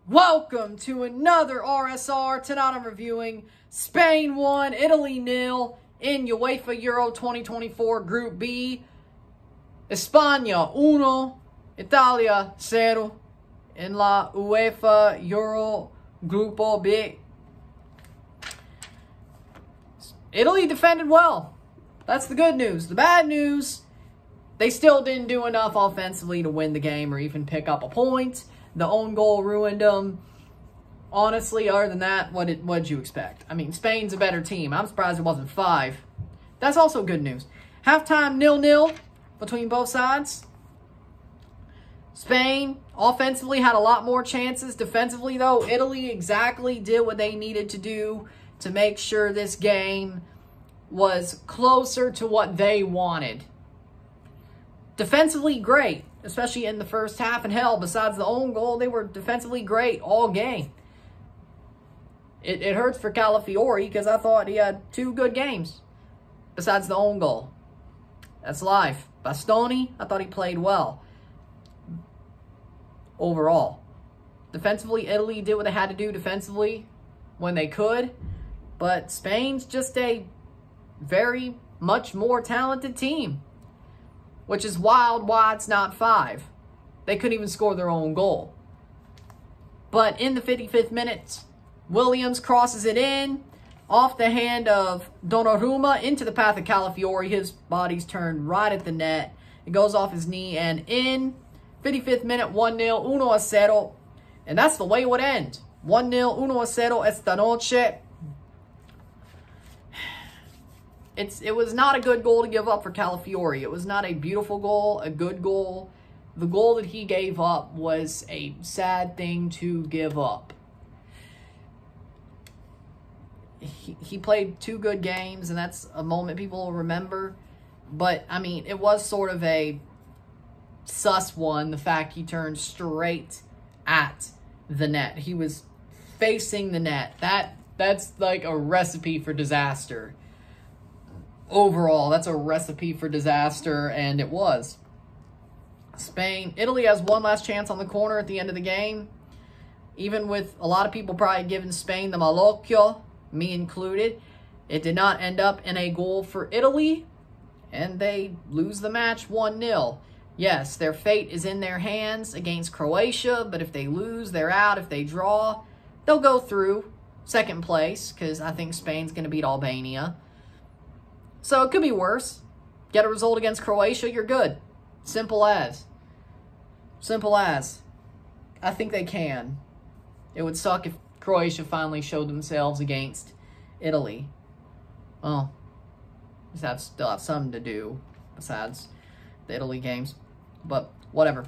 Welcome to another RSR. Tonight I'm reviewing Spain 1, Italy 0 in UEFA Euro 2024 Group B. España 1, Italia 0 in la UEFA Euro Grupo B. Italy defended well. That's the good news. The bad news, they still didn't do enough offensively to win the game or even pick up a point. The own goal ruined them. Honestly, other than that, what did you expect? I mean, Spain's a better team. I'm surprised it wasn't 5. That's also good news. Halftime 0-0 between both sides. Spain offensively had a lot more chances. Defensively, though, Italy exactly did what they needed to do to make sure this game was closer to what they wanted. Defensively, great, especially in the first half. And hell, besides the own goal, they were defensively great all game. It hurts for Calafiori because I thought he had 2 good games besides the own goal. That's life. Bastoni, I thought he played well overall. Defensively, Italy did what they had to do defensively when they could. But Spain's just a very much more talented team, which is wild why it's not 5. They couldn't even score their own goal. But in the 55th minute, Williams crosses it in off the hand of Donnarumma into the path of Calafiori. His body's turned right at the net. It goes off his knee and in. 55th minute, 1-0, 1-0. And that's the way it would end. 1-0, 1-0 esta noche. It was not a good goal to give up for Calafiori. It was not a beautiful goal, a good goal. The goal that he gave up was a sad thing to give up. He played 2 good games, and that's a moment people will remember. But, I mean, it was sort of a sus one, the fact he turned straight at the net. He was facing the net. That's like a recipe for disaster. Overall, that's a recipe for disaster, and it was. Italy has one last chance on the corner at the end of the game. Even with a lot of people probably giving Spain the malocchio, me included, it did not end up in a goal for Italy, and they lose the match 1-0. Yes, their fate is in their hands against Croatia, but if they lose, they're out. If they draw, they'll go through second place, because I think Spain's going to beat Albania. So it could be worse. Get a result against Croatia, you're good. Simple as. Simple as. I think they can. It would suck if Croatia finally showed themselves against Italy. Well, still have something to do besides the Italy games. But whatever.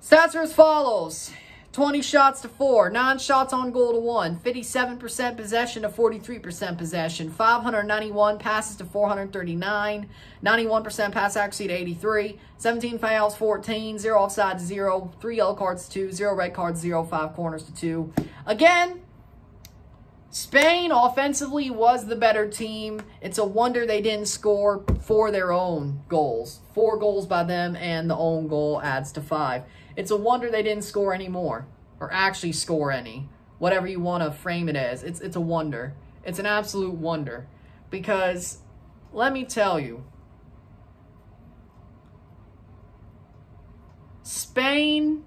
Stats are as follows. 20 shots to 4, 9 shots on goal to 1, 57% possession to 43% possession, 591 passes to 439, 91% pass accuracy to 83, 17 fouls, 14, 0 offsides, 0, 3 yellow cards, 2, 0 red cards, 0, 5 corners to 2. Again, Spain offensively was the better team. It's a wonder they didn't score for their own goals. 4 goals by them, and the own goal adds to 5. It's a wonder they didn't score any more, or actually score any, whatever you want to frame it as. It's a wonder. It's an absolute wonder, because let me tell you, Spain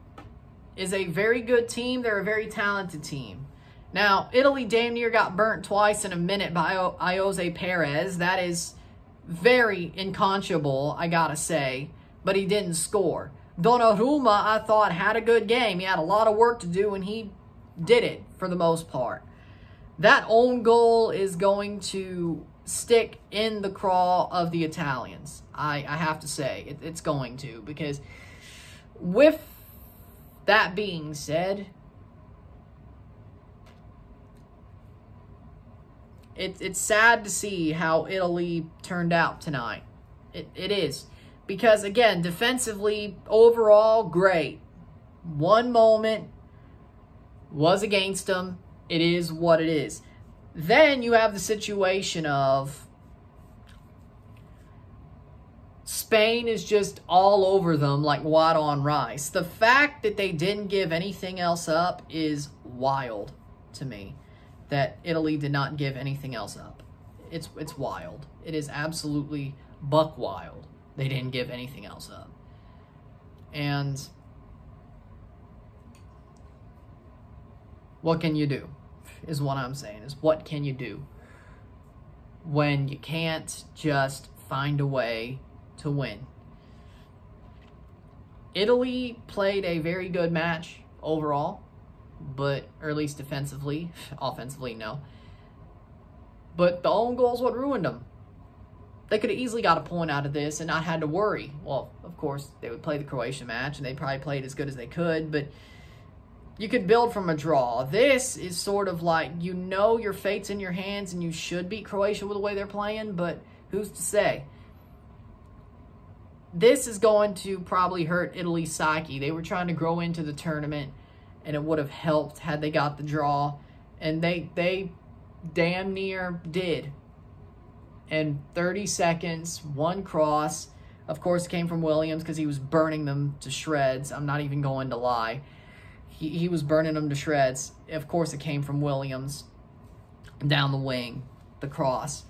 is a very good team. They're a very talented team. Now, Italy damn near got burnt twice in a minute by Jose Perez. That is very unconscionable, I gotta say, but he didn't score. Donnarumma, I thought, had a good game. He had a lot of work to do, and he did it for the most part. That own goal is going to stick in the craw of the Italians. I have to say, it's going to, because with that being said, it's sad to see how Italy turned out tonight. It is. Because, again, defensively, overall, great. One moment was against them. It is what it is. Then you have the situation of Spain is just all over them like white on rice. The fact that they didn't give anything else up is wild to me. That Italy did not give anything else up. It's wild. It is absolutely buck wild. They didn't give anything else up. And what can you do? Is what I'm saying. Is what can you do when you can't just find a way to win? Italy played a very good match overall, but, or at least defensively. Offensively, no. But the own goals what ruined them. They could have easily got a point out of this and not had to worry. Well, of course, they would play the Croatia match, and they probably played as good as they could, but you could build from a draw. This is sort of like, you know your fate's in your hands, and you should beat Croatia with the way they're playing, but who's to say? This is going to probably hurt Italy's psyche. They were trying to grow into the tournament, and it would have helped had they got the draw, and they damn near did. In 30 seconds, one cross. Of course, it came from Williams because he was burning them to shreds. I'm not even going to lie. He was burning them to shreds. Of course, it came from Williams down the wing, the cross.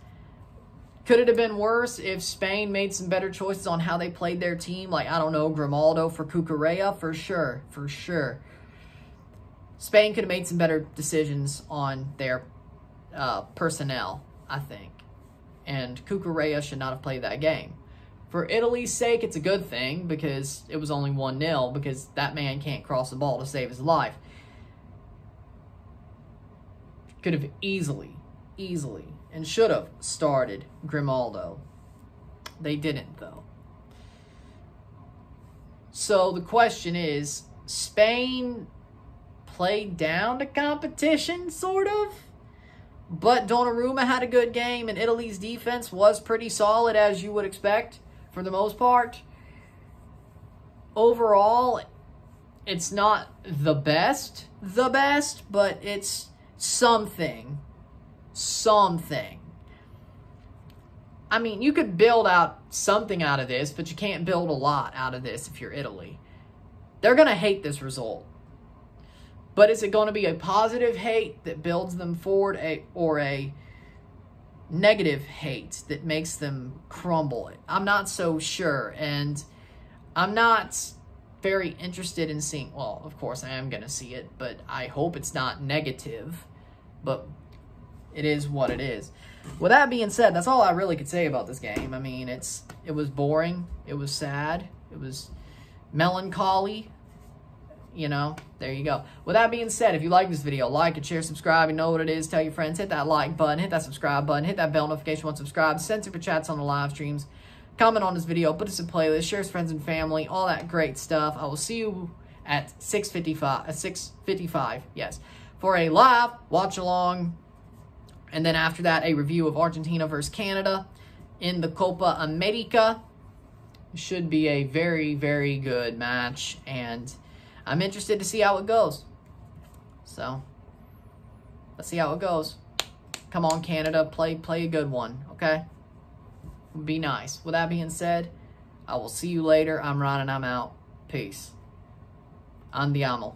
Could it have been worse if Spain made some better choices on how they played their team? Like, I don't know, Grimaldo for Cucurella? For sure, for sure. Spain could have made some better decisions on their personnel, I think. And Cucurella should not have played that game. For Italy's sake, it's a good thing because it was only 1-0 because that man can't cross the ball to save his life. Could have easily, and should have started Grimaldo. They didn't, though. So the question is, Spain played down to competition, sort of? But Donnarumma had a good game, and Italy's defense was pretty solid, as you would expect, for the most part. Overall, it's not the best, but it's something. I mean, you could build out something out of this, but you can't build a lot out of this if you're Italy. They're going to hate this result. But is it going to be a positive hate that builds them forward, or a negative hate that makes them crumble? I'm not so sure, and I'm not very interested in seeing, well, of course I am going to see it, but I hope it's not negative, but it is what it is. With that being said, that's all I really could say about this game. I mean, it was boring, it was sad, it was melancholy. You know, there you go. With that being said, if you like this video, like it, share, subscribe. You know what it is. Tell your friends. Hit that like button. Hit that subscribe button. Hit that bell notification once subscribed. Send super chats on the live streams. Comment on this video. Put us in playlist. Share with friends and family. All that great stuff. I will see you at 6:55. Yes, for a live watch along, and then after that, a review of Argentina versus Canada in the Copa America. Should be a very, very good match, and I'm interested to see how it goes. So, let's see how it goes. Come on, Canada. Play a good one, okay? Be nice. With that being said, I will see you later. I'm Ron, and I'm out. Peace. Andiamo.